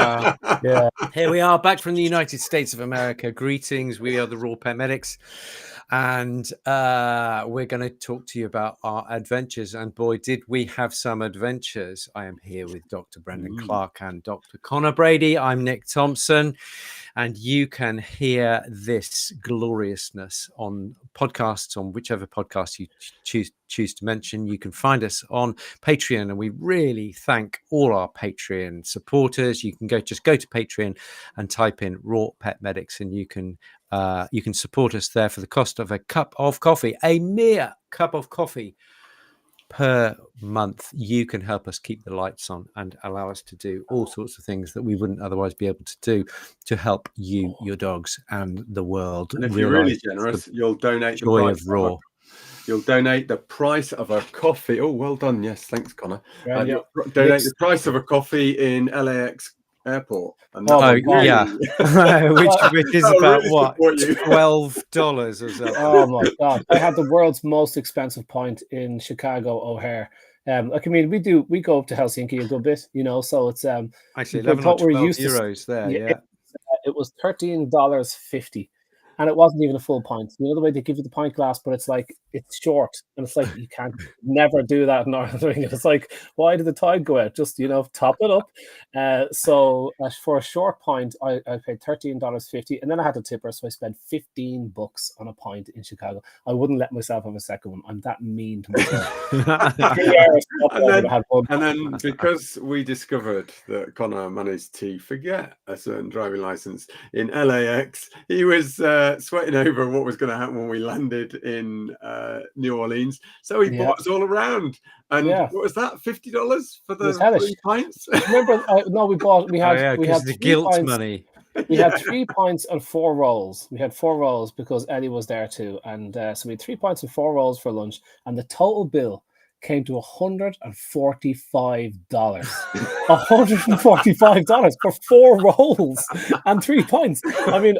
are. Yeah. Here we are, back from the United States of America. Greetings. We are the Raw Pet Medics, and we're going to talk to you about our adventures. And boy, did we have some adventures. I am here with Dr. Brendan Clark and Dr. Connor Brady. I'm Nick Thompson, and you can hear this gloriousness on podcasts, on whichever podcast you choose to mention. You can find us on Patreon, and we really thank all our Patreon supporters. You can just go to Patreon and type in Raw Pet Medics, and you can support us there for the cost of a cup of coffee, a mere cup of coffee per month. You can help us keep the lights on and allow us to do all sorts of things that we wouldn't otherwise be able to do to help you, your dogs, and the world. And if you're really generous, you'll donate the price of Raw. You'll donate the price of a coffee. Oh, well done. Yes, thanks, Connor. Donate the price of a coffee in LAX airport. And yeah. which is about really what, $12 or something. Oh my God. I had the world's most expensive point in Chicago O'Hare. Like, I mean, we go up to Helsinki a good bit, you know, so it's actually 11 or 12 euros there. Yeah. It was $13.50. And it wasn't even a full pint. You know the way they give you the pint glass, but it's like, it's short. And it's like, you can't never do that in Ireland. It's like, why did the tide go out? Just, you know, top it up. So for a short pint, I paid $13.50. And then I had a tipper. So I spent $15 on a pint in Chicago. I wouldn't let myself have a second one. I'm that mean to myself. and then because we discovered that Connor managed to forget a certain driving license in LAX, he was sweating over what was going to happen when we landed in New Orleans, so he bought us all around. And what was that, $50 for the 3 pints? Remember, we had the guilt pints. Money. We had 3 pints and 4 rolls. We had 4 rolls because Eddie was there too, and so we had 3 pints and 4 rolls for lunch, and the total bill came to $145. $145 for 4 rolls and 3 pints. I mean,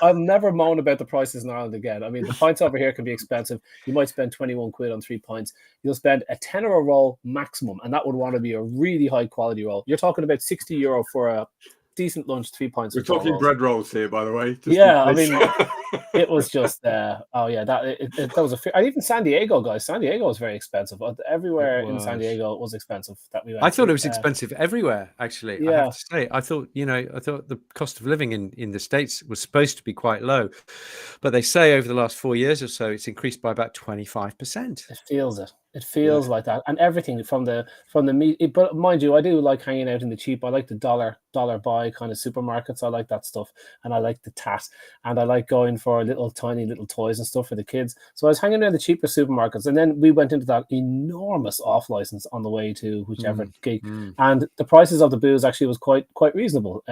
I'll never moan about the prices in Ireland again. I mean, the pints over here can be expensive. You might spend 21 quid on 3 pints. You'll spend a tenner a roll maximum, and that would want to be a really high quality roll. You're talking about €60 for a decent lunch, 3 pints. We're talking rolls. Bread rolls here, by the way. I mean, it was just that was and even San Diego, guys. San Diego was very expensive. Everywhere in San Diego was expensive that we went. I thought it was expensive everywhere, actually. Yeah. I have to say, I thought the cost of living in the States was supposed to be quite low, but they say over the last 4 years or so, it's increased by about 25%. It feels it. It feels like that, and everything from the meat. But mind you, I do like hanging out in the cheap. I like the dollar buy kind of supermarkets. I like that stuff, and I like the tat, and I like going for tiny little toys and stuff for the kids. So I was hanging around the cheaper supermarkets, and then we went into that enormous off license on the way to whichever gig, and the prices of the booze actually was quite reasonable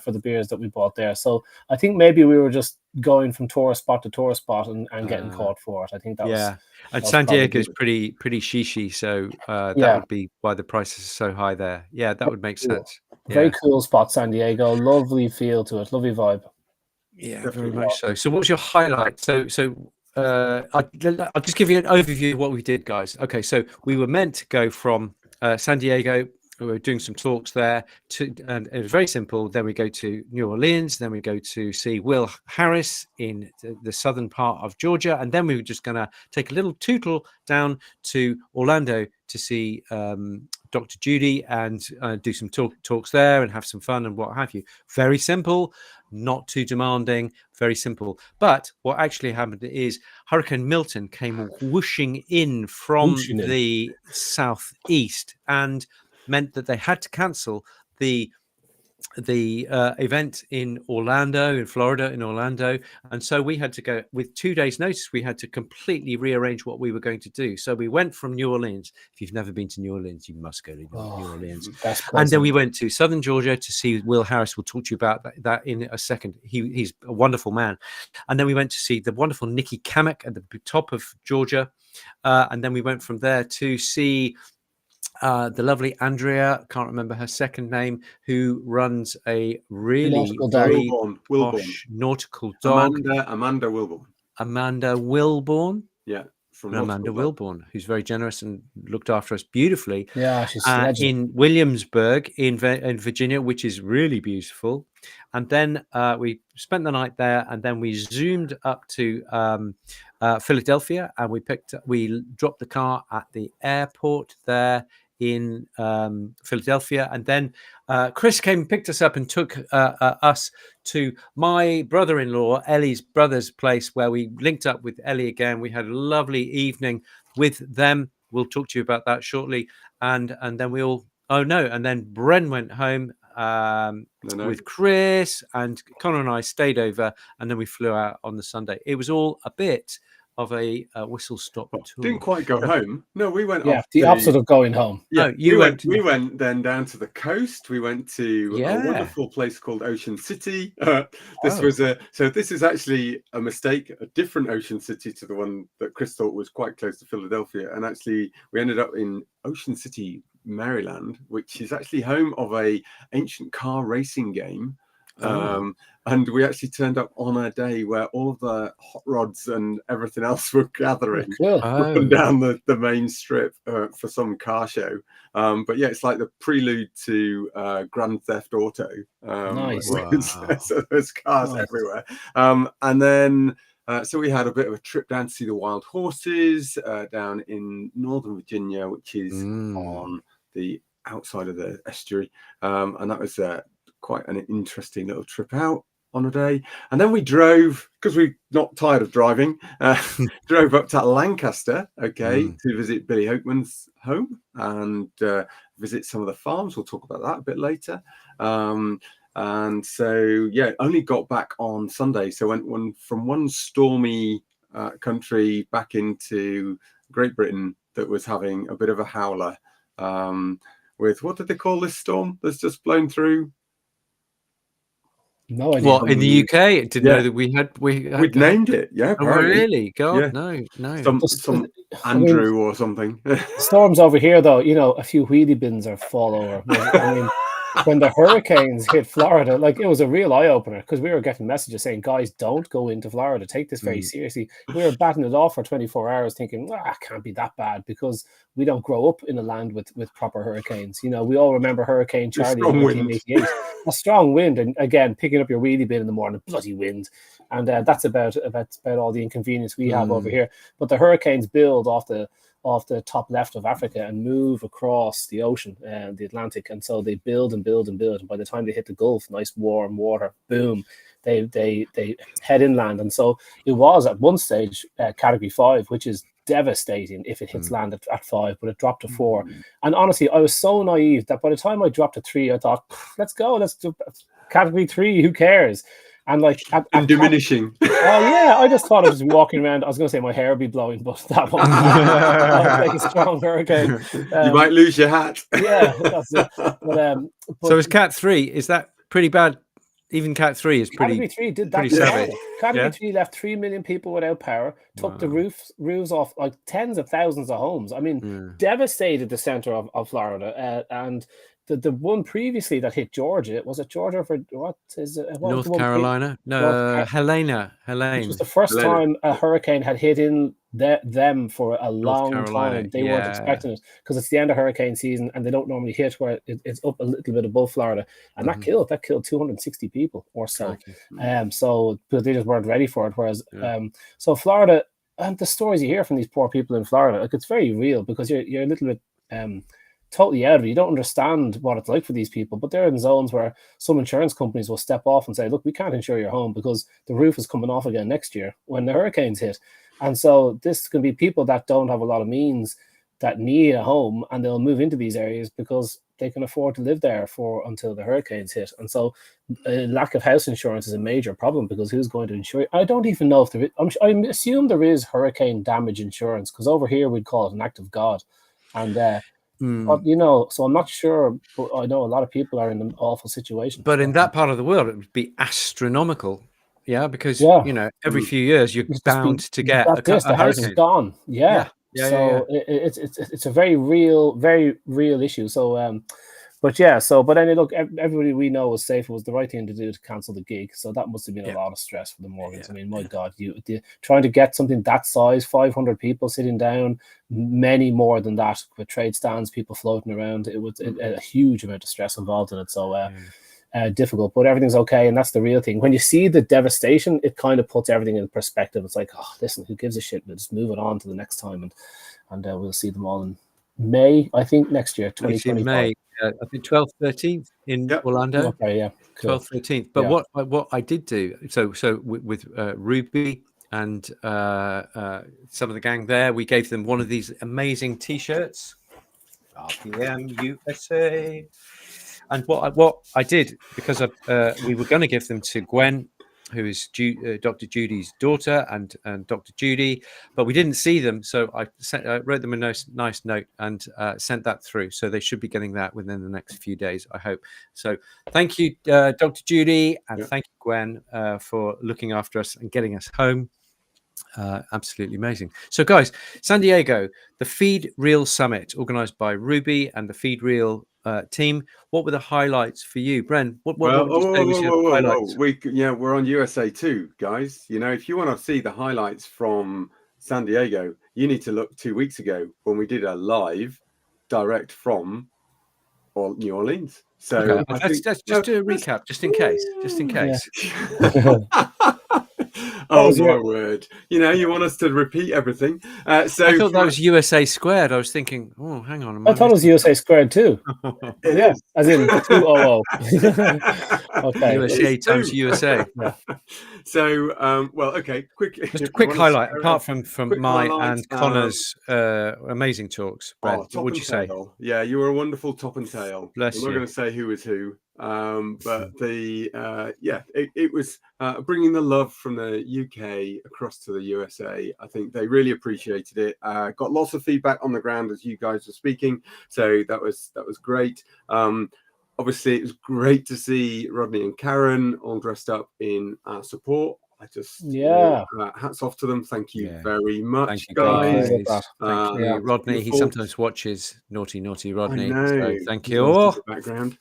for the beers that we bought there. So I think maybe we were just going from tourist spot to tourist spot and getting caught for it. I think that was. And San Diego is pretty shishy, so that would be why the prices are so high there. Yeah, that would make sense. Very cool spot, San Diego. Lovely feel to it. Lovely vibe. Yeah, very much so. So what was your highlight? So I'll just give you an overview of what we did, guys. Okay, so we were meant to go from San Diego. We were doing some talks there, and it was very simple. Then we go to New Orleans. Then we go to see Will Harris in the southern part of Georgia. And then we were just going to take a little tootle down to Orlando to see Dr. Judy and do some talks there and have some fun and what have you. Very simple, not too demanding, very simple. But what actually happened is Hurricane Milton came whooshing in from the southeast and meant that they had to cancel the event in Florida, and so we had to go with 2 days' notice. We had to completely rearrange what we were going to do. So we went from New Orleans. If you've never been to New Orleans, you must go to New Orleans. And then we went to southern Georgia to see Will Harris. We'll talk to you about that in a second. He's a wonderful man. And then we went to see the wonderful Nikki Kamek at the top of Georgia, and then we went from there to see the lovely Andrea, can't remember her second name, who runs a really very posh nautical dog. Amanda Wilborn. Amanda Wilborn. Yeah. from and Amanda multiple Wilborn, who's very generous and looked after us beautifully. Yeah, she's a legend. In Williamsburg in Virginia, which is really beautiful. And then we spent the night there, and then we zoomed up to Philadelphia, and we dropped the car at the airport there in Philadelphia, and then Chris came and picked us up and took us to my brother-in-law Ellie's brother's place, where we linked up with Ellie again. We had a lovely evening with them. We'll talk to you about that shortly. And then we all and then Bren went home with Chris, and Connor and I stayed over, and then we flew out on the Sunday. It was all a bit of a whistle-stop tour. Didn't quite go home. No, we went off the opposite of going home. Yeah, no, we went then down to the coast. We went to a wonderful place called Ocean City. This is actually a mistake, a different Ocean City to the one that Chris thought was quite close to Philadelphia. And actually we ended up in Ocean City, Maryland, which is actually home of a ancient car racing game. And we actually turned up on a day where all of the hot rods and everything else were gathering up and down the main strip for some car show. But yeah, it's like the prelude to Grand Theft Auto. Nice. So there's cars everywhere. And then so we had a bit of a trip down to see the wild horses down in Northern Virginia, which is on the outside of the estuary. And that was quite an interesting little trip out on a day. And then we drove, because we're not tired of driving, drove up to Lancaster, to visit Billy Hokeman's home and visit some of the farms. We'll talk about that a bit later. And so, only got back on Sunday. So went from one stormy country back into Great Britain that was having a bit of a howler with, what did they call this storm that's just blown through? No idea. Well, in the UK, didn't know that we'd named it. Yeah, oh, really? God, no. Some Andrew or something. Storms over here, though, a few wheelie bins are fall over. I mean, when the hurricanes hit Florida, like, it was a real eye opener, because we were getting messages saying, guys, don't go into Florida. Take this very seriously. We were batting it off for 24 hours thinking, it can't be that bad, because we don't grow up in a land with proper hurricanes. We all remember Hurricane Charlie in 1988. A strong wind, and again, picking up your wheelie bin in the morning, bloody wind. And that's about all the inconvenience we have over here. But the hurricanes build off the top left of Africa and move across the ocean, the Atlantic, and so they build and build and build. And by the time they hit the Gulf, nice warm water, boom, they head inland. And so it was at one stage Category 5, which is devastating if it hits land at 5, but it dropped to 4. And honestly, I was so naive that by the time I dropped to 3, I thought, let's do Category 3, who cares? And like diminishing. I just thought I was walking around. I was going to say my hair would be blowing, but that one like a strong hurricane. You might lose your hat. Yeah, that's it. But so is Cat 3? Is that pretty bad? Even Cat 3 is pretty. Category 3 did that. Pretty savage. Category 3 left 3 million people without power. Took the roofs off like tens of thousands of homes. I mean, devastated the center of Florida, and. The one previously that hit Georgia, was it Georgia for what is it? North Carolina? No, Helene. Which was the first time a hurricane had hit in them for a long time. They weren't expecting it, because it's the end of hurricane season and they don't normally hit where it's up a little bit above Florida. And that killed 260 people or so. So because they just weren't ready for it. Whereas so Florida, and the stories you hear from these poor people in Florida, like, it's very real, because you're a little bit totally out of it. You don't understand what it's like for these people, but they're in zones where some insurance companies will step off and say, look, we can't insure your home because the roof is coming off again next year when the hurricanes hit. And so this can be people that don't have a lot of means that need a home, and they'll move into these areas because they can afford to live there until the hurricanes hit. And so lack of house insurance is a major problem, because who's going to insure? I don't even know if there is. I assume there is hurricane damage insurance, because over here we'd call it an act of God. And but so I'm not sure, but I know a lot of people are in an awful situation. But in that part of the world, it would be astronomical, because every few years you're bound to get a the house is gone. So it's a very real issue. So But yeah, but anyway, look, everybody we know was safe. It was the right thing to do to cancel the gig. So that must have been a lot of stress for the Morgans. I mean, my God, trying to get something that size, 500 people sitting down, many more than that with trade stands, people floating around. It was a huge amount of stress involved in it. So difficult, but everything's okay, and that's the real thing. When you see the devastation, it kind of puts everything in perspective. It's like, oh, listen, who gives a shit? We'll just move it on to the next time, and we'll see them all in May, I think, next year, 2025. May, I think 12th, 13th in Orlando. Okay, yeah, cool. 12th, 13th. But what I did do, so with Ruby and some of the gang there, we gave them one of these amazing T-shirts, RPM USA. And what I did, because we were going to give them to Gwen, who is Dr. Judy's daughter, and Dr. Judy, but we didn't see them, so I wrote them a nice note and sent that through. So they should be getting that within the next few days, I hope. So thank you, Dr. Judy, and thank you, Gwen, for looking after us and getting us home. Absolutely amazing. So guys, San Diego, the Feed Real Summit, organized by Ruby and the Feed Real team. What were the highlights for you, Bren? What would you say was your highlights? We're on USA², guys. You know, if you want to see the highlights from San Diego, you need to look 2 weeks ago when we did a live direct from New Orleans. So okay, let's just do a recap, just in case. Oh my word! You know, you want us to repeat everything. So I thought that was USA². I was thinking, oh, hang on. I thought it was USA² too. Yeah, as in 200. Okay, USA times USA. Yeah. So, well, okay, Just a quick highlight, apart from my and Connor's amazing talks. Brad, what would you say? Yeah, you were a wonderful top and tail. Bless I'm you. not going to say who is who, but it was bringing the love from the UK across to the USA. I think they really appreciated it. Got lots of feedback on the ground as you guys were speaking, so that was great. Obviously, it was great to see Rodney and Karen all dressed up in support. I just hats off to them. Thank you very much, guys. Thank you, Rodney. He sometimes watches naughty Rodney. I know. So thank you. Background.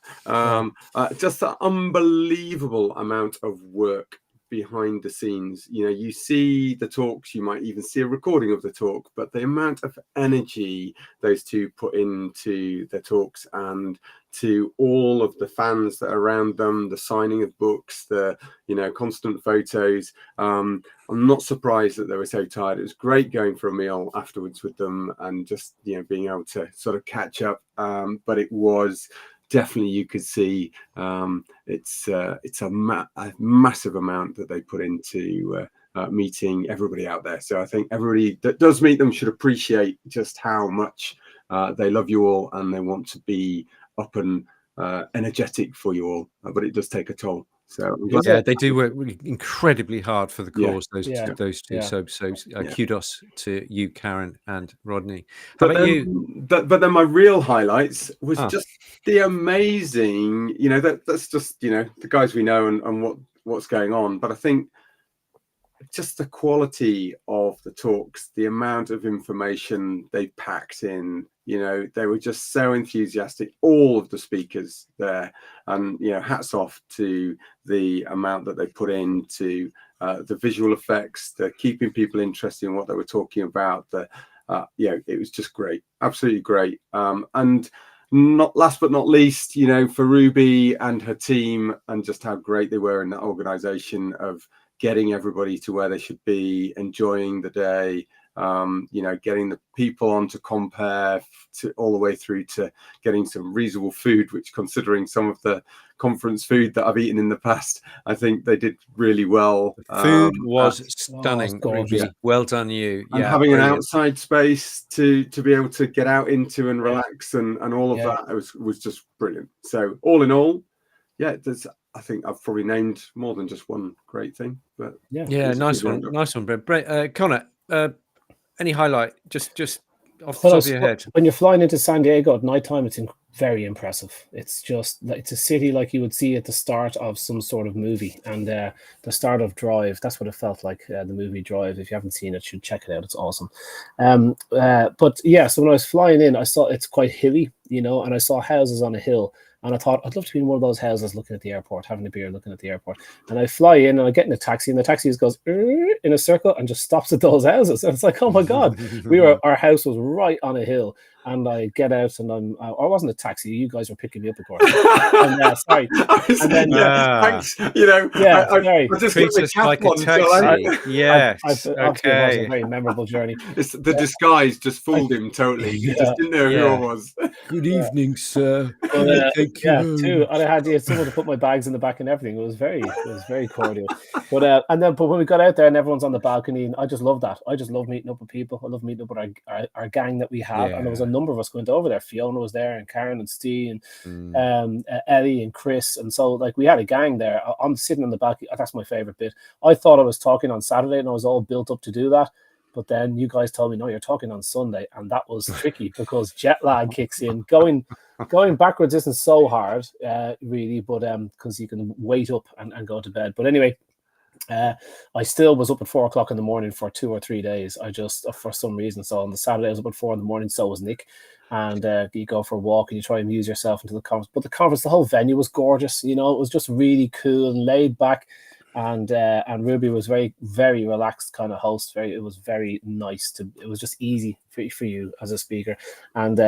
Just an unbelievable amount of work behind the scenes. You know, you see the talks, you might even see a recording of the talk, but the amount of energy those two put into their talks, and to all of the fans that are around them, the signing of books, the constant photos. I'm not surprised that they were so tired. It was great going for a meal afterwards with them and just being able to sort of catch up. But it was definitely, you could see it's a massive amount that they put into meeting everybody out there. So I think everybody that does meet them should appreciate just how much they love you all, and they want to be up and energetic for you all. But it does take a toll. So they do work really incredibly hard for the cause. Those two. So kudos to you, Karen and Rodney. How about you? But then my real highlights was just the amazing. That's just the guys we know and what's going on. But I think just the quality of the talks, the amount of information they packed in. They were just so enthusiastic, all of the speakers there, and hats off to the amount that they put into the visual effects, the keeping people interested in what they were talking about. It was just great, absolutely great. And not last but not least, for Ruby and her team, and just how great they were in that organization of getting everybody to where they should be, enjoying the day. Getting the people on to compare all the way through to getting some reasonable food, which, considering some of the conference food that I've eaten in the past, I think they did really well. Food was stunning, Ruby. Well done, you. And having an outside space to be able to get out into and relax and all of that was just brilliant. So all in all, I think I've probably named more than just one great thing. But nice one, Brett. Connor, any highlight? Just off the top of your head. When you're flying into San Diego at nighttime, it's very impressive. It's a city like you would see at the start of some sort of movie, and the start of Drive. That's what it felt like. The movie Drive. If you haven't seen it, you should check it out. It's awesome. So when I was flying in, I saw it's quite hilly, and I saw houses on a hill. And I thought, I'd love to be in one of those houses looking at the airport, having a beer, looking at the airport. And I fly in and I get in a taxi, and the taxi just goes in a circle and just stops at those houses. And it's like, oh my God, our house was right on a hill. And I get out, and I wasn't a taxi. You guys were picking me up, of course. And sorry. And then, thanks. You know, yeah, I sorry. just Treats got the us cap like a on, so taxi. Yes. Obviously, it was a Okay. very memorable journey. the disguise just fooled him totally. He just didn't know who I was. Good evening, sir. But, Thank you. yeah, too. And I had someone to put my bags in the back and everything. It was very cordial. But when we got out there and everyone's on the balcony, and I just love that. I just love meeting up with people. I love meeting up with our gang that we have. And there was a number of us going over there. Fiona was there, and Karen and Steve, and Ellie and Chris. And so, like, we had a gang there. I'm sitting on the balcony. That's my favorite bit. I thought I was talking on Saturday, and I was all built up to do that. But then you guys told me, no, you're talking on Sunday. And that was tricky because jet lag kicks in. Going backwards isn't so hard, really, but because you can wait up and go to bed. But anyway, I still was up at 4 o'clock in the morning for 2 or 3 days. I just, for some reason, so on the Saturday I was up at 4 in the morning. So was Nick, and you go for a walk and you try and amuse yourself into the conference. But the conference, the whole venue was gorgeous. You know, it was just really cool and laid back. And Ruby was very, very relaxed kind of host. It was very nice it was just easy for you as a speaker. And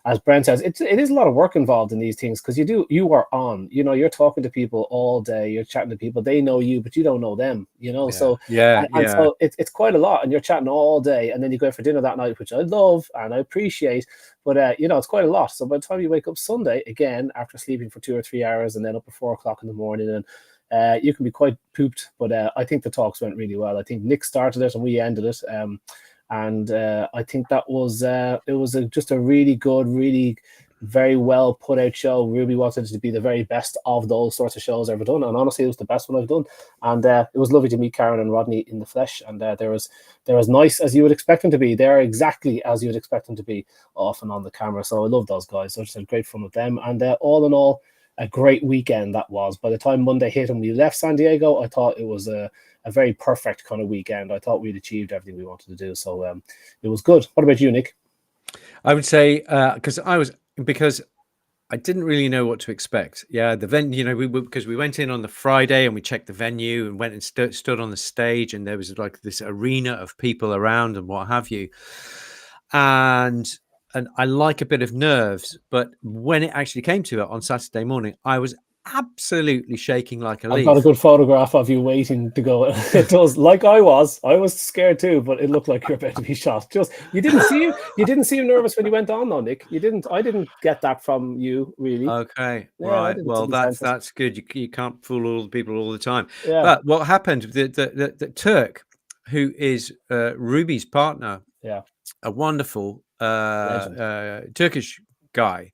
as Brent says, it is a lot of work involved in these things, because you are on, you know, you're talking to people all day, you're chatting to people, they know you, but you don't know them, you know. So so it's quite a lot, and you're chatting all day, and then you go out for dinner that night, which I love and I appreciate, but you know, it's quite a lot. So by the time you wake up Sunday again after sleeping for 2 or 3 hours and then up at 4 o'clock in the morning, and you can be quite pooped, but I think the talks went really well. I think Nick started it and we ended it, and I think that was just a really good, really very well put out show. Ruby wanted it to be the very best of those sorts of shows I've ever done, and honestly, it was the best one I've done. And it was lovely to meet Karen and Rodney in the flesh, and they're as nice as you would expect them to be. They're exactly as you would expect them to be off and on the camera. So I love those guys. So I just had great fun with them, and all in all, a great weekend that was. By the time Monday hit and we left San Diego, I thought it was a very perfect kind of weekend. I thought we'd achieved everything we wanted to do. So it was good. What about you, Nick? I would say because I didn't really know what to expect. Yeah, the venue, you know, because we went in on the Friday and we checked the venue and went and stood on the stage, and there was like this arena of people around and what have you. And I like a bit of nerves, but when it actually came to it on Saturday morning, I was absolutely shaking like a leaf. I've got a good photograph of you waiting to go. It does, like I was scared too, but it looked like you're about to be shot. Just you didn't seem nervous when you went on though, Nick. I didn't get that from you, really. Okay, Yeah, right. Well, that's good. You can't fool all the people all the time. Yeah. But what happened? The Turk, who is Ruby's partner, yeah, a wonderful Turkish guy,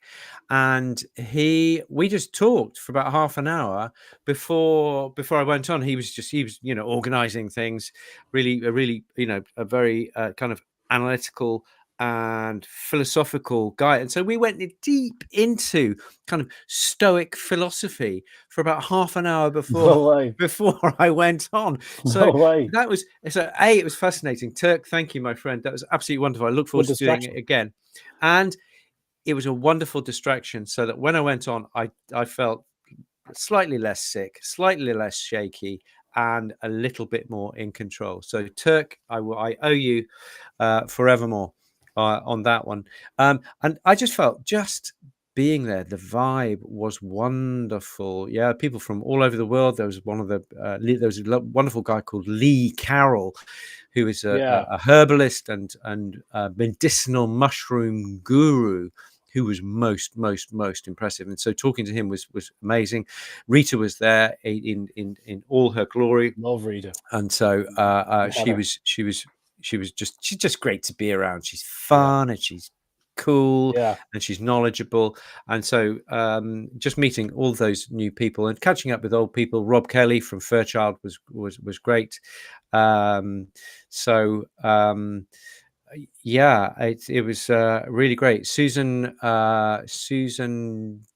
and we just talked for about half an hour before I went on. He was you know, organizing things, really you know, a very kind of analytical and philosophical guy, and so we went deep into kind of Stoic philosophy for about half an hour before I went on. So that was it was fascinating. Turk, thank you, my friend. That was absolutely wonderful. I look forward to doing it again, and it was a wonderful distraction, so that when I went on, I felt slightly less sick, slightly less shaky, and a little bit more in control. So Turk, I owe you forevermore on that one. And I just felt just being there, the vibe was wonderful. Yeah, people from all over the world. There was there was a wonderful guy called Lee Carroll, who is a herbalist and medicinal mushroom guru, who was most impressive. And so talking to him was amazing. Rita was there in all her glory. Love Rita. And so she's just great to be around. She's fun and she's cool and she's knowledgeable. And so just meeting all those new people and catching up with old people. Rob Kelly from Fairchild was great. Yeah, it was really great. Susan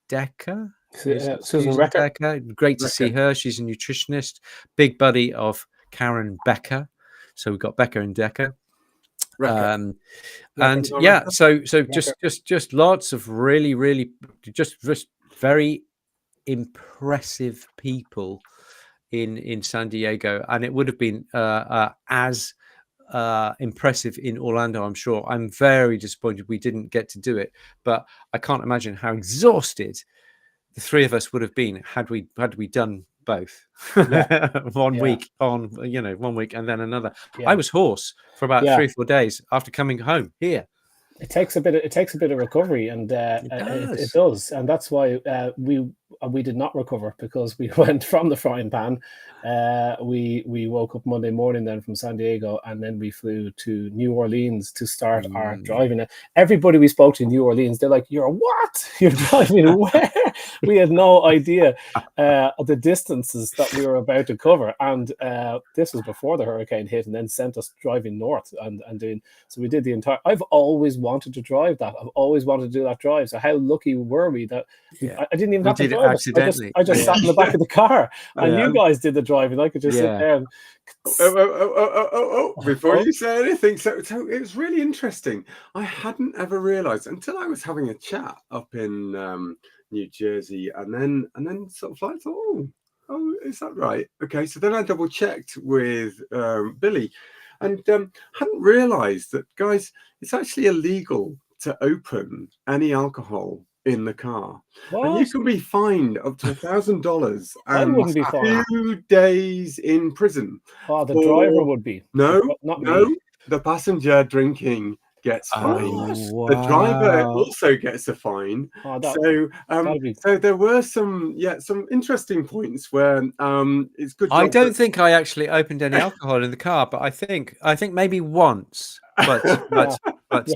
Decker. Susan Decker. Great to see her. She's a nutritionist, big buddy of Karen Becker. So we've got Becker and Decker. And yeah, so just lots of really just very impressive people in San Diego, and it would have been as impressive in Orlando, I'm sure. I'm very disappointed we didn't get to do it, but I can't imagine how exhausted the three of us would have been had we done both. One week on, 1 week and then another. I was hoarse for about 3 or 4 days after coming home here. It takes a bit of recovery, and it does, and that's why we did not recover, because we went from the frying pan. We woke up Monday morning then from San Diego, and then we flew to New Orleans to start our driving. Everybody we spoke to in New Orleans, they're like, "You're what? You're driving where?" We had no idea the distances that we were about to cover, and this was before the hurricane hit, and then sent us driving north and doing. So we did the entire. I've always wanted to drive that. I've always wanted to do that drive. So how lucky were we that I didn't even have to drive it. I just sat in the back of the car, and you guys did the driving. I could just sit there. And... Before you say anything, so it was really interesting. I hadn't ever realised until I was having a chat up in New Jersey, and then sort of like thought, oh, is that right? Okay, so then I double checked with Billy, and hadn't realised that, guys, it's actually illegal to open any alcohol in the car. What? And you can be fined up to $1,000 and wouldn't be fined. 2 days in prison. Oh, the driver would be. No, not no, me. the passenger drinking gets fined. Wow. The driver also gets a fine. So there were some interesting points where it's good. I don't think I actually opened any alcohol in the car, but I think maybe once. But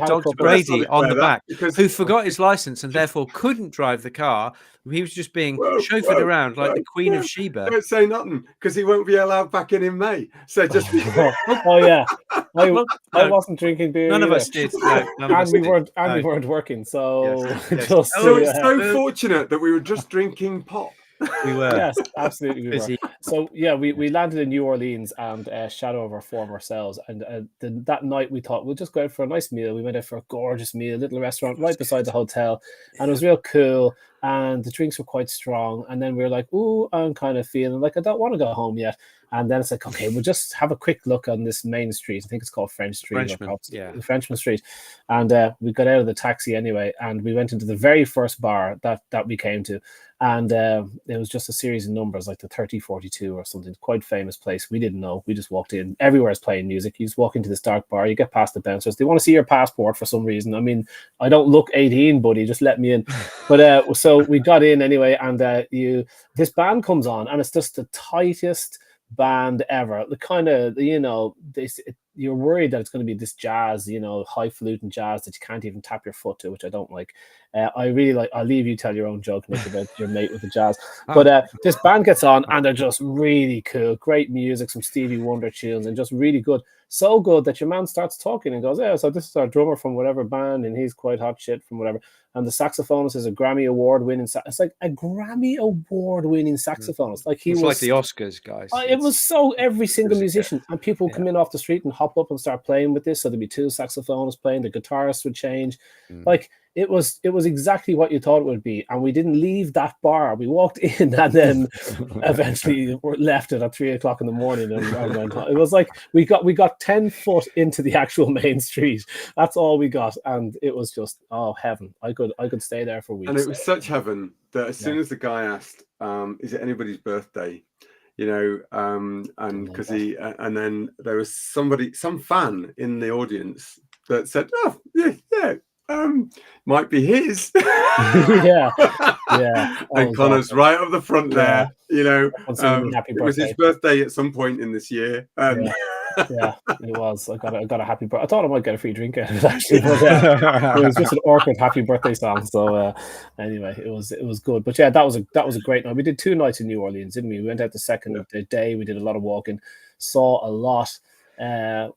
Dr. Brady on the back, who forgot his license and therefore couldn't drive the car, he was just being chauffeured around like the Queen of Sheba. Don't say nothing, because he won't be allowed back in May. So just I wasn't drinking beer. None of us did. And we weren't working. So it's so fortunate that we were just drinking pop. We were. Yes, absolutely. We were. So we landed in New Orleans and shadow of our former selves. And that night we thought we'll just go out for a nice meal. We went out for a gorgeous meal, little restaurant right beside the hotel, and it was real cool. And the drinks were quite strong. And then we were like, "Ooh, I'm kind of feeling like I don't want to go home yet." And then it's like, okay, we'll just have a quick look on this main street. I think it's called French Street. Frenchman Street. And we got out of the taxi anyway, and we went into the very first bar that we came to. And it was just a series of numbers, like the 3042 or something, quite famous place. We didn't know. We just walked in. Everywhere is playing music. You just walk into this dark bar. You get past the bouncers. They want to see your passport for some reason. I mean, I don't look 18, buddy. Just let me in. But so we got in anyway, and this band comes on, and it's just the tightest band ever. The kind of, you're worried that it's going to be this jazz, highfalutin jazz that you can't even tap your foot to, which I don't like. I really like. I'll leave you tell your own joke, Nick, about your mate with the jazz. But this band gets on, and they're just really cool. Great music, some Stevie Wonder tunes, and just really good. So good that your man starts talking and goes, "Yeah, so this is our drummer from whatever band, and he's quite hot shit from whatever." And the saxophonist is a Grammy Award-winning. It's like a Grammy Award-winning saxophonist. Like it's like the Oscars, guys. It was so every single musician, and people come in off the street and hop up and start playing with this. So there'd be 2 saxophonists playing. The guitarist would change. Like it was exactly what you thought it would be. And we didn't leave that bar. We walked in and then eventually left it at 3 o'clock in the morning. And went home. It was like we got 10 foot into the actual main street. That's all we got, and it was just heaven. I could stay there for weeks. And it was such heaven that as soon as the guy asked, "Is it anybody's birthday?" And because and then there was some fan in the audience that said, "Oh, yeah. Might be his." yeah. And Connor's right up the front there. It was his birthday at some point in this year. Yeah, it was. I got a happy birthday. I thought I might get a free drink out of it actually, but it was just an awkward happy birthday song. So anyway, it was good. But yeah, that was a great night. We did 2 nights in New Orleans, didn't we? We went out the second day. We did a lot of walking, saw a lot.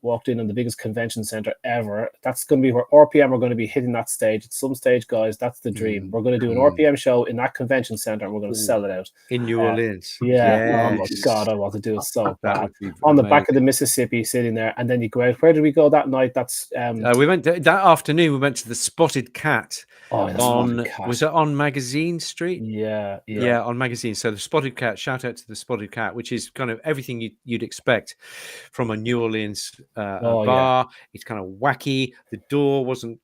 walked in on the biggest convention center ever. That's going to be where RPM are going to be hitting that stage at some stage, guys. That's the dream. We're going to do an RPM show in that convention center, and we're going to sell it out in New Orleans. Yeah. Oh my Yes. God, I want to do it so That bad. would be On the back amazing. of the Mississippi, sitting there, and then you go out. Where did we go that night? That's we went that afternoon. We went to the Spotted Cat. oh, the on Spotted Cat. Was it on Magazine Street? Yeah, on Magazine. So the Spotted Cat. Shout out to the Spotted Cat, which is kind of everything you'd expect from a New Orleans bar. It's kind of wacky. The door wasn't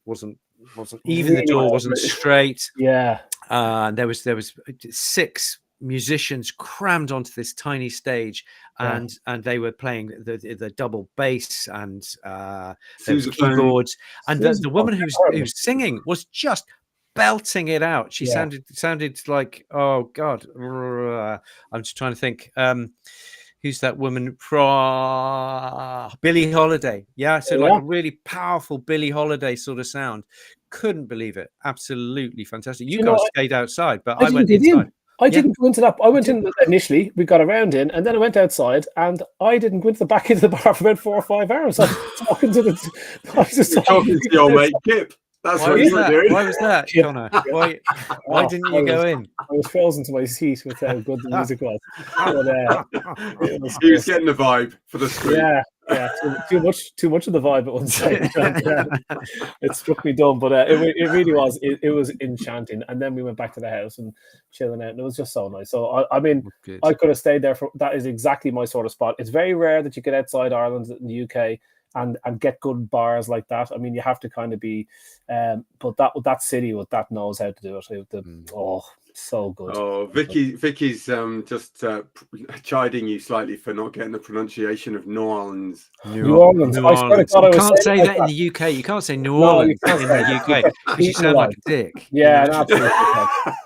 even. The door wasn't straight. Yeah. There was 6 musicians crammed onto this tiny stage, and they were playing the double bass and there was keyboards, and the woman who was singing was just belting it out. She sounded like, oh God, I'm just trying to think. Who's that woman from Billie Holiday? Yeah, so like a really powerful Billie Holiday sort of sound. Couldn't believe it. Absolutely fantastic. You guys stayed outside, but I went inside. I didn't go into that. I went in initially. We got around in, and then I went outside, and I didn't go into the back into the bar for about 4 or 5 hours. I was talking to talking to your mate Kip. That's what you were doing. Why was that, Connor? Why didn't you go in? I was frozen to my seat with how good the music was. He was getting the vibe for the screen. Yeah, too much of the vibe at one stage. It struck me dumb, but it really was. It was enchanting. And then we went back to the house and chilling out, and it was just so nice. So I mean, I could have stayed there for. That is exactly my sort of spot. It's very rare that you get outside Ireland in the UK and get good bars like that. I mean, you have to kind of be, but that city that knows how to do it. So good. Oh, Vicky's just chiding you slightly for not getting the pronunciation of New Orleans. New Orleans. New Orleans. You can't say that in the UK. You can't say New Orleans in the UK because you sound like a dick. Yeah, absolutely.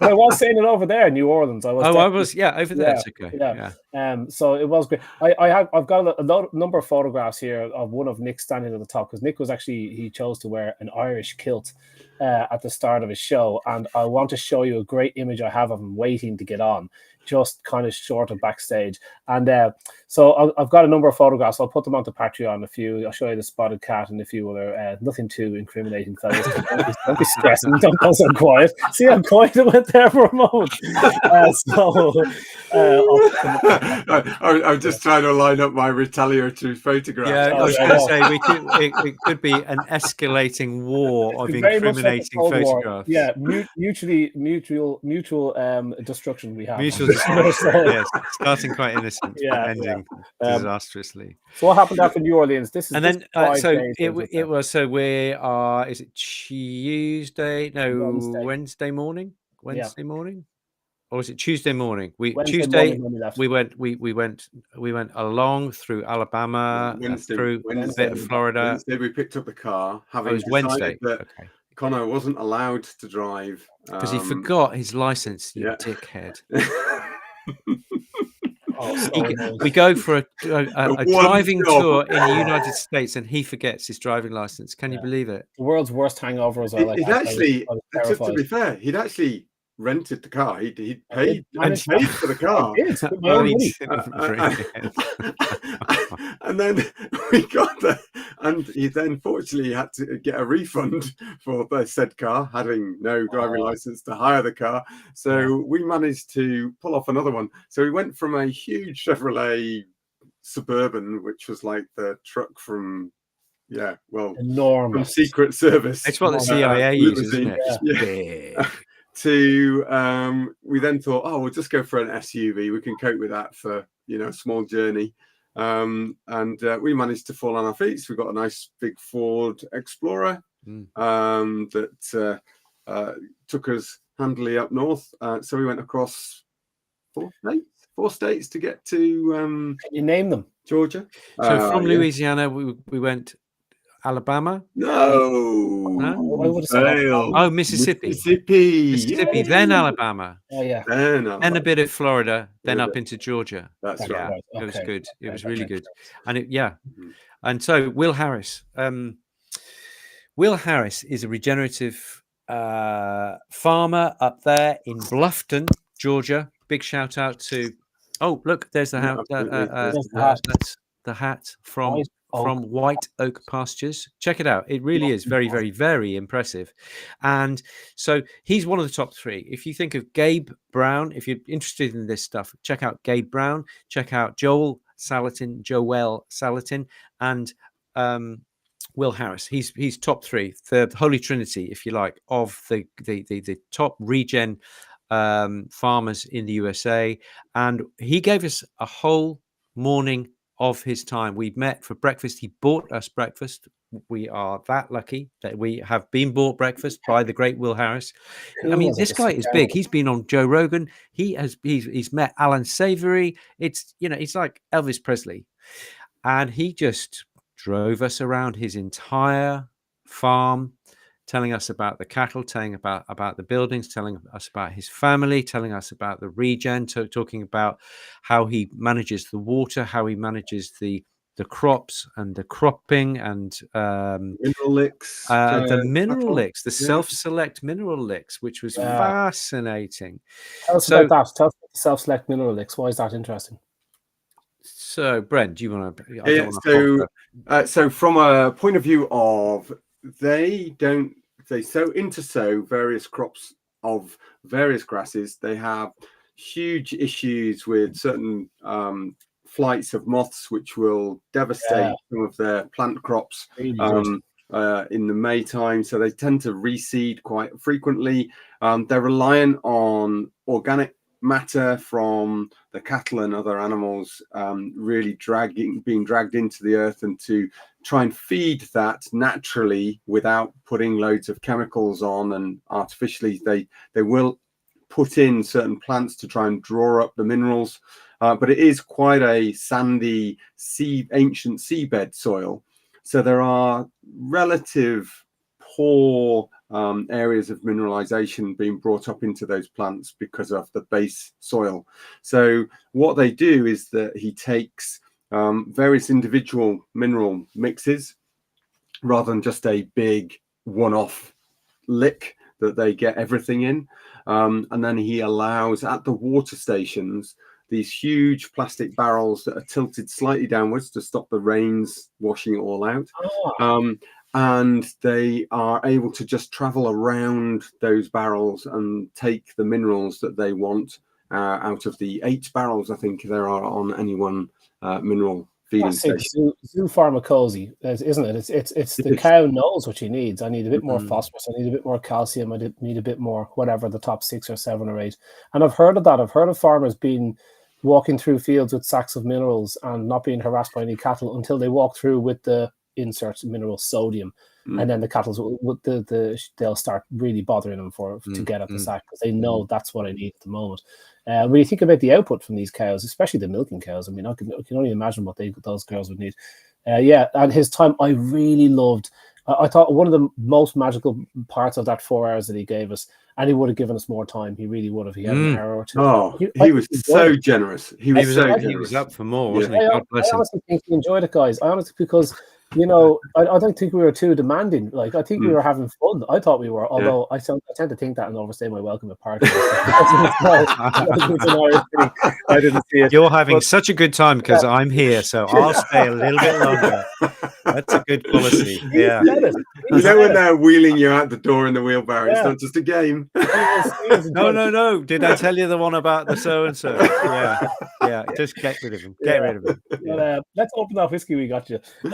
But I was saying it over there, New Orleans. I was over there. It's okay. Yeah. So it was great. I've got a number of photographs here of one of Nick standing at the top, because Nick he chose to wear an Irish kilt at the start of his show, and I want to show you a great image I have of him waiting to get on, just kind of short of backstage. And so I've got a number of photographs. I'll put them onto Patreon. I'll show you the Spotted Cat and a few other nothing too incriminating fellas. Don't be stressing. Don't go so quiet. See how quiet it went there for a moment. I'm just trying to line up my retaliatory photograph. Yeah, I was going to say it could be an escalating war of incriminating photographs. Yeah, mutual destruction we have. Mutual destruction. Yes, starting quite innocent, but ending disastrously. So what happened after New Orleans? This is and then it was. So we are. Is it Tuesday? No, Wednesday morning. Wednesday morning. Or was it Tuesday morning? Tuesday we went along through Alabama, through a bit of Florida. Wednesday we picked up the car. It was Wednesday. Okay. Connor wasn't allowed to drive because he forgot his license. You dickhead. We go for a driving tour in the United States, and he forgets his driving license. Can you believe it? The world's worst hangover as well. To be fair, he'd actually rented the car. He paid for the car. And then we got there, and he then fortunately had to get a refund for the said car, having no driving license to hire the car. So we managed to pull off another one. So we went from a huge Chevrolet Suburban, which was like the truck from enormous from Secret Service. It's what the CIA uses, isn't it? Yeah. To we then thought, we'll just go for an SUV. We can cope with that for a small journey. And we managed to fall on our feet. So we got a nice big Ford Explorer that took us handily up north. So we went across 4 states to get to. Can you name them? Georgia. So from Louisiana, we went. Alabama? No. Mississippi. Mississippi. Then Alabama. Oh yeah. Then a bit of Florida. Then up into Georgia. That's right. It was good. It was really good. And and so Will Harris. Will Harris is a regenerative farmer up there in Bluffton, Georgia. Big shout out to. Oh, look, there's the hat. That's the hat from from White Oak Pastures. Check it out. It really is very, very, very impressive. And so he's one of the top 3. If you think of Gabe Brown, if you're interested in this stuff, check out Gabe Brown, check out Joel Salatin, and Will Harris. He's top 3, the Holy Trinity, if you like, of the top regen farmers in the USA. And he gave us a whole morning of his time. We met for breakfast. He bought us breakfast. We are that lucky that we have been bought breakfast by the great Will Harris. I mean, this guy is big. He's been on Joe Rogan. He's met Alan Savory. It's like Elvis Presley. And he just drove us around his entire farm, telling us about the cattle, telling about the buildings, telling us about his family, telling us about the regen, talking about how he manages the water, how he manages the crops and the cropping, and mineral licks, the mineral licks, the self-select mineral licks, which was fascinating. Tell us about that. Tell us about the self-select mineral licks. Why is that interesting? So, Brent, do you want to? So from a point of view of they intersow various crops of various grasses. They have huge issues with certain flights of moths, which will devastate some of their plant crops in the May time. So they tend to reseed quite frequently. They're reliant on organic matter from the cattle and other animals, really being dragged into the earth, and to try and feed that naturally without putting loads of chemicals on and artificially. They will put in certain plants to try and draw up the minerals, but it is quite a sandy ancient seabed soil, so there are relative poor areas of mineralization being brought up into those plants because of the base soil. So what they do is that he takes various individual mineral mixes rather than just a big one-off lick that they get everything in, and then he allows at the water stations these huge plastic barrels that are tilted slightly downwards to stop the rains washing it all out. And they are able to just travel around those barrels and take the minerals that they want out of the 8 barrels, I think there are on any one mineral feeding station. Zoo pharmacology, isn't it? It's the cow knows what she needs. I need a bit more phosphorus. I need a bit more calcium. I need a bit more whatever the top 6 or 7 or 8. And I've heard of that. I've heard of farmers walking through fields with sacks of minerals and not being harassed by any cattle until they walk through with the insert mineral sodium, and then the cattle they'll start really bothering them to get at the sack, because they know that's what I need at the moment. When you think about the output from these cows, especially the milking cows, I mean, I can only imagine what those cows would need. And his time, I really loved. I thought one of the most magical parts of that 4 hours that he gave us, and he would have given us more time. He really would have. He had an hour or 2. Oh, he was so generous. He was up for more, wasn't he? God bless him. I honestly think he enjoyed it, guys. Because I don't think we were too demanding. Like, I think we were having fun. I thought we were, although I tend to think that and overstay my welcome at parties. I didn't see it. You're having such a good time because I'm here, so I'll stay a little bit longer. That's a good policy. Yeah. You know when they're wheeling you out the door in the wheelbarrow, it's not just a game. No. Did I tell you the one about the so-and-so? Yeah. Just get rid of him. Get rid of him. But, let's open that whiskey we got you. We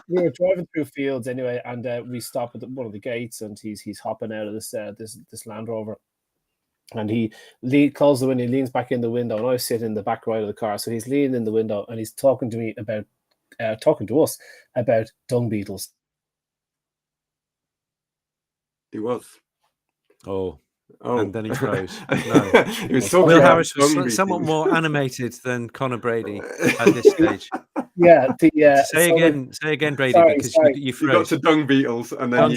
were driving through fields anyway, and we stopped at one of the gates, and he's hopping out of this Land Rover, and he closes the window, he leans back in the window, and I sit in the back right of the car, so he's leaning in the window and he's talking to us about dung beetles. He was. Oh. And then he froze. No. He was talking Will about Harris was somewhat more animated than Conor Brady at this stage. Say again, Brady, sorry, because sorry. you You froze. got to dung beetles, and then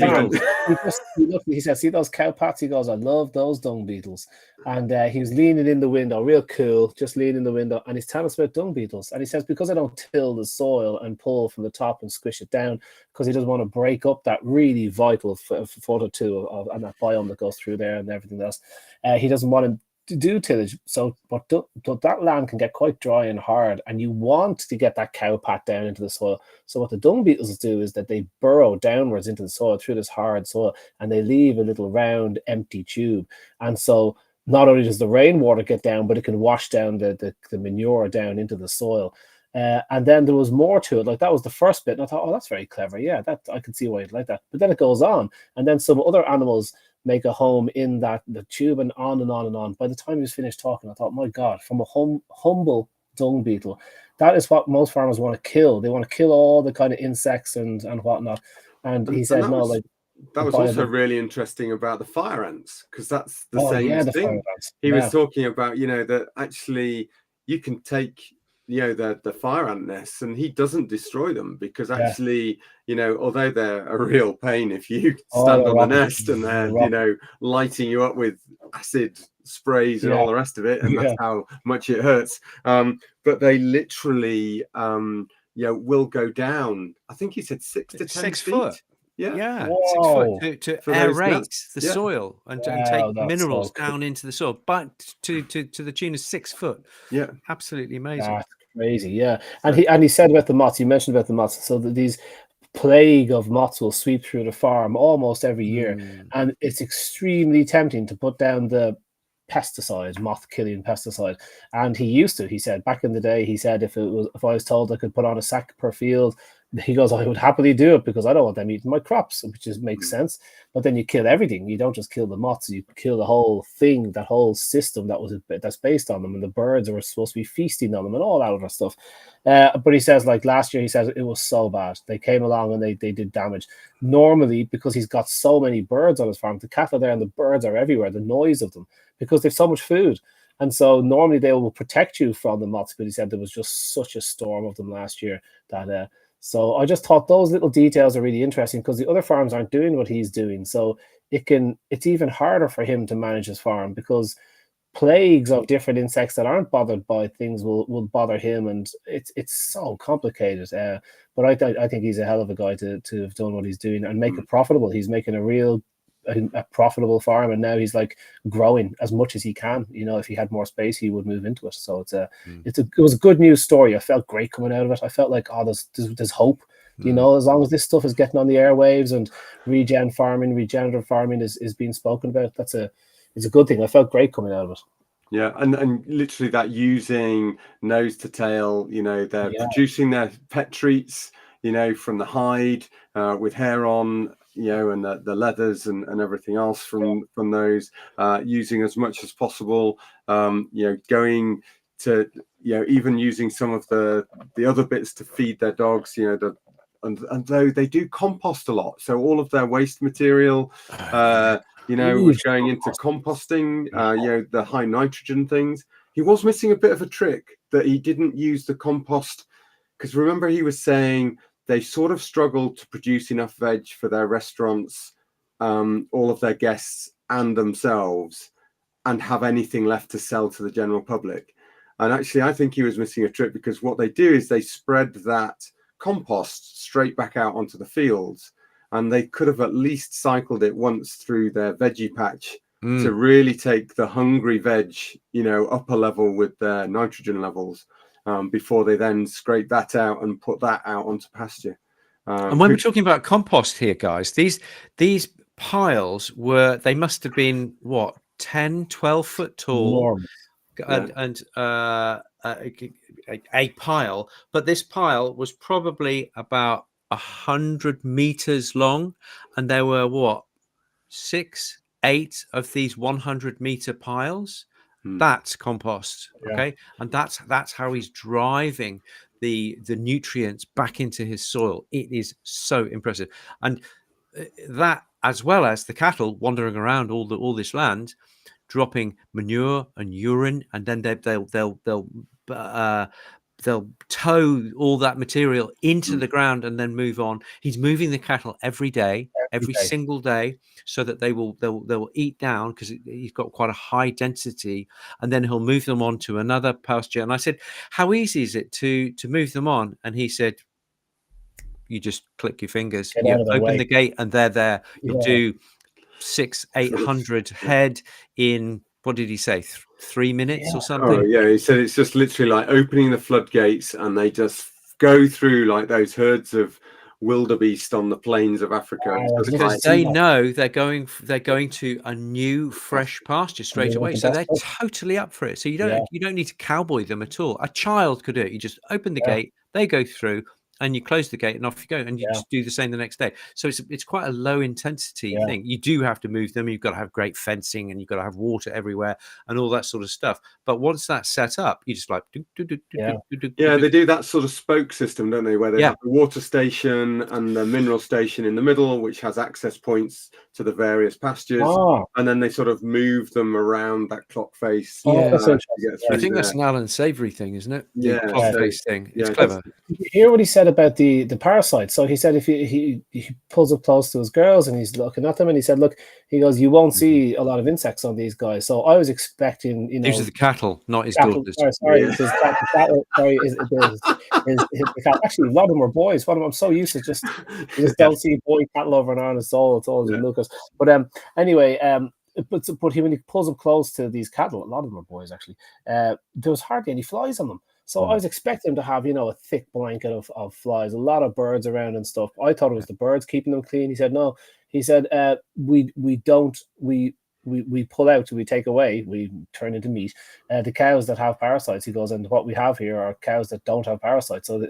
he said, "See those cow pats?" He goes, "I love those dung beetles." And he was leaning in the window, real cool, just leaning in the window, and he's telling us about dung beetles. And he says, because I don't till the soil and pull from the top and squish it down, because he doesn't want to break up that really vital photo too and that biome that goes through there and everything else. He doesn't want to do tillage. So, but that land can get quite dry and hard, and you want to get that cow pat down into the soil. So what the dung beetles do is that they burrow downwards into the soil through this hard soil, and they leave a little round empty tube. And so not only does the rainwater get down, but it can wash down the manure down into the soil. And then there was more to it. Like that was the first bit, and I thought, oh, that's very clever. Yeah, that I can see why you'd like that. But then it goes on, and then some other animals make a home in the tube, and on and on and on. By the time he was finished talking, I thought, my God, from a humble dung beetle, that is what most farmers want to kill. They want to kill all the kind of insects and whatnot. And he said, no, like that was also really interesting about the fire ants, because that's the same thing. He was talking about, that actually you can take the fire ant nests, and he doesn't destroy them, because actually although they're a real pain if you stand on the nest and they're lighting you up with acid sprays and all the rest of it, and that's how much it hurts, but they literally will go down, I think he said 6 to 10 feet. Yeah, Whoa. 6 foot to aerate the soil and take minerals down into the soil, but to the tune of 6 foot. Yeah, absolutely amazing. That's crazy. Yeah, and he said about the moths. You mentioned about the moths. So that these plague of moths will sweep through the farm almost every year, and it's extremely tempting to put down the pesticide, moth-killing pesticide. And he said back in the day, he said if I was told I could put on a sack per field, he goes, I would happily do it, because I don't want them eating my crops, which makes sense. But then you kill everything. You don't just kill the moths, you kill the whole thing, that whole system that's based on them, and the birds are supposed to be feasting on them and all that other stuff. But he says, like last year, he says it was so bad. They came along and they did damage. Normally, because he's got so many birds on his farm, the cattle there and the birds are everywhere, the noise of them, because they've so much food. And so normally they will protect you from the moths, but he said there was just such a storm of them last year that so I just thought those little details are really interesting, because the other farms aren't doing what he's doing. So it's even harder for him to manage his farm, because plagues of different insects that aren't bothered by things will bother him, and it's so complicated. But I think he's a hell of a guy to have done what he's doing and make it profitable. He's making a profitable farm, and now he's like growing as much as he can. If he had more space, he would move into it. So it was a good news story. I felt great coming out of it. I felt like, there's hope. As long as this stuff is getting on the airwaves and regenerative farming is being spoken about, it's a good thing. I felt great coming out of it. Yeah, and literally that using nose to tail, they're producing their pet treats, from the hide with hair on, and the leathers and everything else from those, using as much as possible, going to, even using some of the other bits to feed their dogs, and though they do compost a lot, so all of their waste material, was going into composting, the high nitrogen things. He was missing a bit of a trick, that he didn't use the compost, because remember he was saying they sort of struggled to produce enough veg for their restaurants, all of their guests and themselves, and have anything left to sell to the general public. And actually, I think he was missing a trick, because what they do is they spread that compost straight back out onto the fields, and they could have at least cycled it once through their veggie patch to really take the hungry veg, up a level with their nitrogen levels, before they then scrape that out and put that out onto pasture. And when we're talking about compost here, guys, these piles they must have been what, 10, 12 foot tall, and a pile, but this pile was probably about 100 meters long, and there were what, 6, 8 of these 100-meter piles. That's compost. Okay, and that's how he's driving the nutrients back into his soil. It is so impressive. And that, as well as the cattle wandering around all this land, dropping manure and urine, and then they'll tow all that material into the ground and then move on. He's moving the cattle every day, every single day, so that they'll eat down, because he's got quite a high density, and then he'll move them on to another pasture. And I said, how easy is it to move them on? And he said, you just click your fingers, you open the gate, and they're there. You do 600-800 head in what did he say? 3 minutes or Oh something? yeah, he said it's just literally like opening the floodgates, and they just go through like those herds of wildebeest on the plains of Africa. It's just Because like, they know they're going to a new fresh pasture straight want away, the so best they're stuff. totally up for it. So Yeah. you don't need to cowboy them at all. A child could do it. You just open the Yeah. gate, they go through, and you close the gate, and off you go, and you Yeah. just do the same the next day. So it's quite a low intensity Yeah. thing. You do have to move them. You've got to have great fencing, and you've got to have water everywhere, and all that sort of stuff. But once that's set up, you just like yeah, they do that sort of spoke system, don't they? Where they Yeah. have the water station and the mineral station in the middle, which has access points to the various pastures, Ah, and then they sort of move them around that clock face. oh, that's to interesting. get I through think that's there. an Alan Savory thing, isn't it? The Yeah, clock so- face thing. It's yeah, clever. You hear what he said about the parasites. So he said if he pulls up close to his girls and he's looking at them, and he said, look, he goes, you won't see a lot of insects on these guys. So I was expecting, you know, These are the cattle, not his cattle. daughters. Sorry, Yeah. his cattle. Sorry, the cattle. Actually, a lot of them were boys. One of them, I'm so used to just you just don't see boy cattle over in Ireland. It's always Yeah. Lucas. But anyway, but when he pulls up close to these cattle, a lot of them are boys actually. There was hardly any flies on them. So I was expecting him to have, you know, a thick blanket of flies, a lot of birds around and stuff. I thought it was the birds keeping them clean. He said no. He said we pull out, we take away, we turn into meat. The cows that have parasites, he goes, and what we have here are cows that don't have parasites. So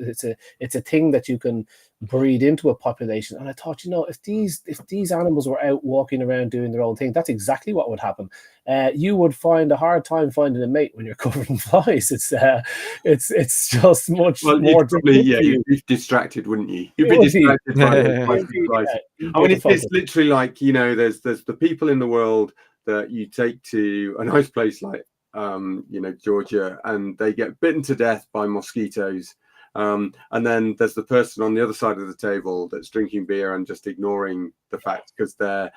it's a thing that you can breed into a population. And I thought, you know, if these animals were out walking around doing their own thing, that's exactly what would happen. You would find a hard time finding a mate when you're covered in flies. It's just much more. You'd be distracted, wouldn't you? You'd be distracted by the flies. I mean, it's literally like, you know, there's the people in the world that you take to a nice place like you know, Georgia, and they get bitten to death by mosquitoes. And then there's the person on the other side of the table that's drinking beer and just ignoring the fact because they're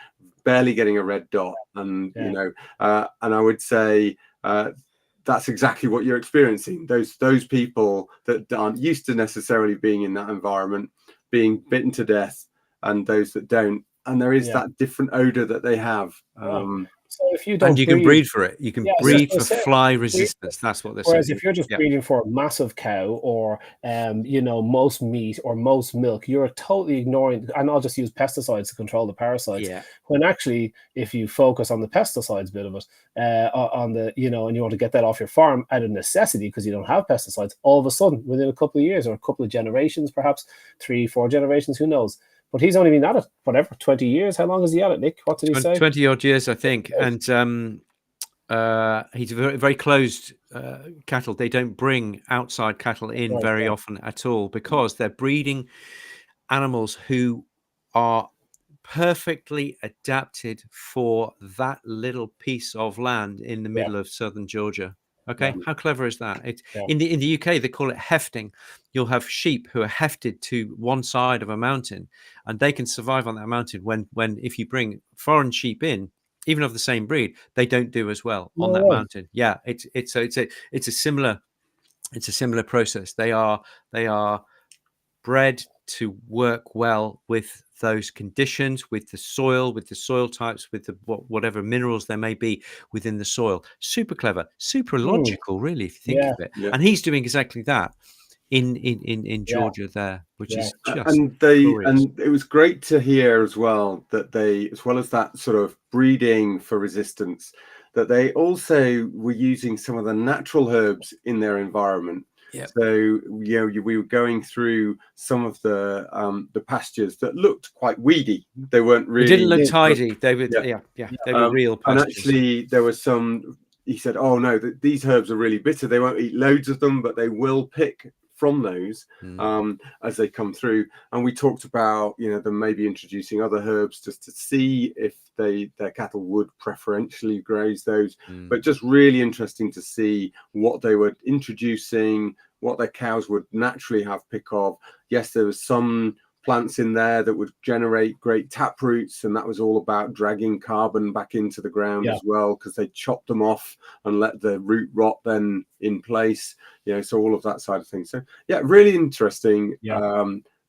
barely getting a red dot. And you know, and I would say that's exactly what you're experiencing. Those people that aren't used to necessarily being in that environment, being bitten to death, and those that don't. And there is that different odor that they have. So if you don't, and you can breed for it. You can breed for fly resistance. That's what they're saying. Whereas if you're just breeding for a massive cow or you know, most meat or most milk, you're totally ignoring. And I'll just use pesticides to control the parasites. Yeah. When actually, if you focus on the pesticides bit of it, on the, you know, and you want to get that off your farm out of necessity because you don't have pesticides, all of a sudden within a couple of years or a couple of generations, perhaps 3-4 generations, who knows. But he's only been at it, whatever, 20 years. How long has he at it, Nick? What did he say? 20 odd years, I think. And he's very, very closed cattle. They don't bring outside cattle in very often at all because they're breeding animals who are perfectly adapted for that little piece of land in the middle of southern Georgia. Okay, how clever is that? In the UK, they call it hefting. You'll have sheep who are hefted to one side of a mountain, and they can survive on that mountain. When if you bring foreign sheep in, even of the same breed, they don't do as well on that mountain. Yeah, it's a similar process. They are bred to work well with those conditions, with the soil types, with the whatever minerals there may be within the soil. Super clever, super logical, really, if you think of it. And he's doing exactly that in Georgia there, which is just and it was great to hear as well that they, as well as that sort of breeding for resistance, that they also were using some of the natural herbs in their environment. Yeah. So you know, we were going through some of the pastures that looked quite weedy. They weren't really. They didn't look tidy. They were they were real pastures. And actually, there was some. He said, "Oh no, these herbs are really bitter. They won't eat loads of them, but they will pick from those as they come through." And we talked about, you know, them maybe introducing other herbs just to see if their cattle would preferentially graze those. But just really interesting to see what they were introducing, what their cows would naturally have pick of. Yes, there was some plants in there that would generate great tap roots, and that was all about dragging carbon back into the ground as well, because they chopped them off and let the root rot then in place, you know, so all of that side of things. So really interesting.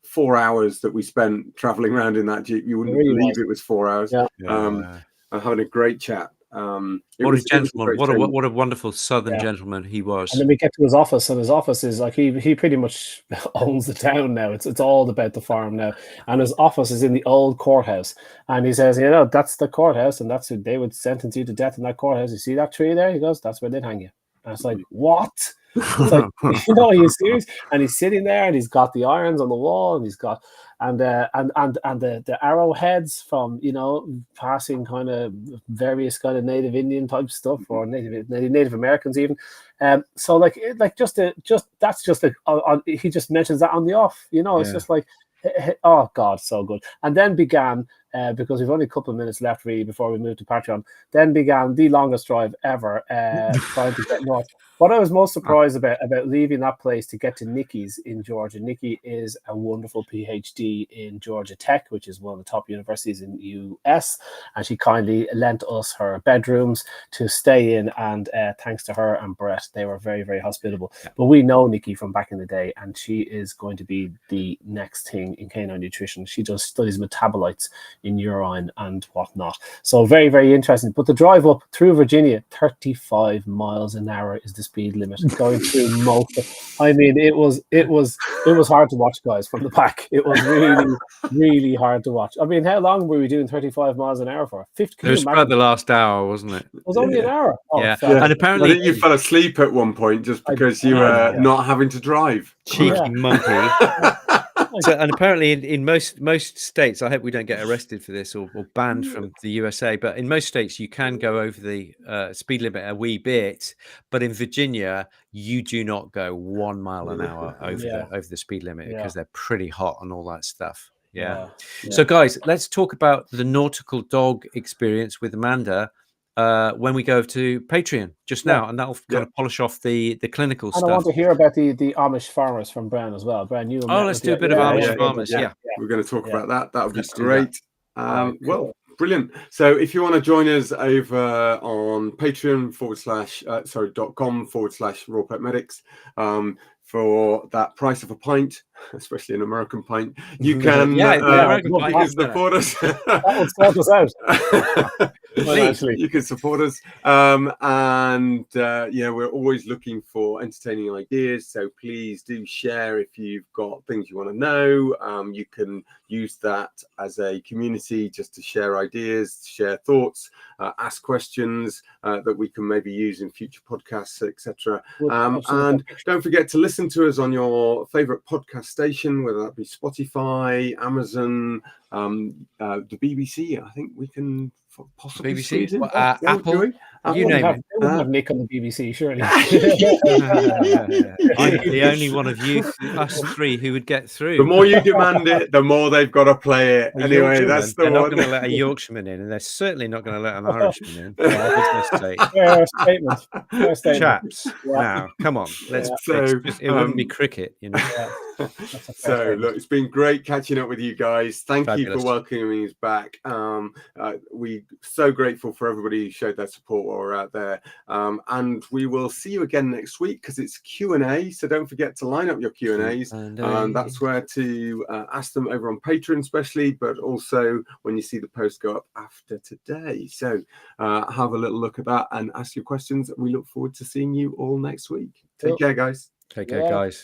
4 hours that we spent traveling around in that Jeep. You wouldn't believe it was 4 hours. And having a great chat. What a gentleman! great training. What a wonderful Southern Yeah. gentleman he was. And then we get to his office, and his office is like he pretty much owns the town now. It's all about the farm now, and his office is in the old courthouse. And he says, that's the courthouse, and that's who they would sentence you to death in that courthouse. You see that tree there? He goes, that's where they'd hang you. And it's like, what? It's like, are you serious? And he's sitting there, and he's got the irons on the wall, and he's got and the arrowheads from passing kind of various kind of Native Indian type stuff, or Native Americans even. So he just mentions that on the off. It's just like, oh God, so good. And then began, because we've only a couple of minutes left really before we move to Patreon, then began the longest drive ever, trying to get north. What I was most surprised about leaving that place to get to Nikki's in Georgia. Nikki is a wonderful PhD in Georgia Tech, which is one of the top universities in the US, and she kindly lent us her bedrooms to stay in, and thanks to her and Brett, they were very, very hospitable. But we know Nikki from back in the day, and she is going to be the next thing in canine nutrition. She does studies metabolites in urine and whatnot. So very, very interesting. But the drive up through Virginia, 35 miles an hour is the speed limit, going through most of, I mean, it was hard to watch, guys, from the back. It was really, really hard to watch. I mean, how long were we doing 35 miles an hour for? 50. It was about the last hour, wasn't it? It was only an hour. Yeah. And apparently, I think you fell asleep at one point just because you were not having to drive. Cheeky monkey. So, and apparently in most states, I hope we don't get arrested for this or banned from the USA, but in most states you can go over the speed limit a wee bit, but in Virginia you do not go 1 mile an hour over the speed limit because they're pretty hot and all that stuff. Yeah. So guys, let's talk about the nautical dog experience with Amanda when we go to Patreon just now, and that'll kind of polish off the clinical stuff. And I want to hear about the Amish farmers from Brown as well. Brown, let's do a bit of Amish farmers. Yeah. We're going to talk about that. That would be great. Well, brilliant. So if you want to join us over on Patreon .com/raw pet medics, for that price of a pint, especially an American pint, you can support us. That will sort us out. You can support us, and we're always looking for entertaining ideas, so please do share if you've got things you want to know. You can use that as a community just to share ideas, share thoughts, ask questions that we can maybe use in future podcasts, etc. And don't forget to listen to us on your favorite podcast station, whether that be Spotify, Amazon, the BBC. I think we can possibly BBC, Apple. You name it. They wouldn't have Nick on the BBC, surely. I'm the only one of us three who would get through. The more you demand it, the more they've got to play it. Anyway, that's the they're one. Not going to let a Yorkshireman in, and they're certainly not going to let an Irishman in. Fair statement. Chaps, now come on, it wouldn't be cricket, So look, it's been great catching up with you guys. Thank you for welcoming us back. We're so grateful for everybody who showed their support while we're out there, and we will see you again next week because it's Q&A, so don't forget to line up your Q&As, and that's where to ask them over on Patreon especially, but also when you see the post go up after today. So have a little look at that and ask your questions. We look forward to seeing you all next week. Take care, guys. Take care, guys.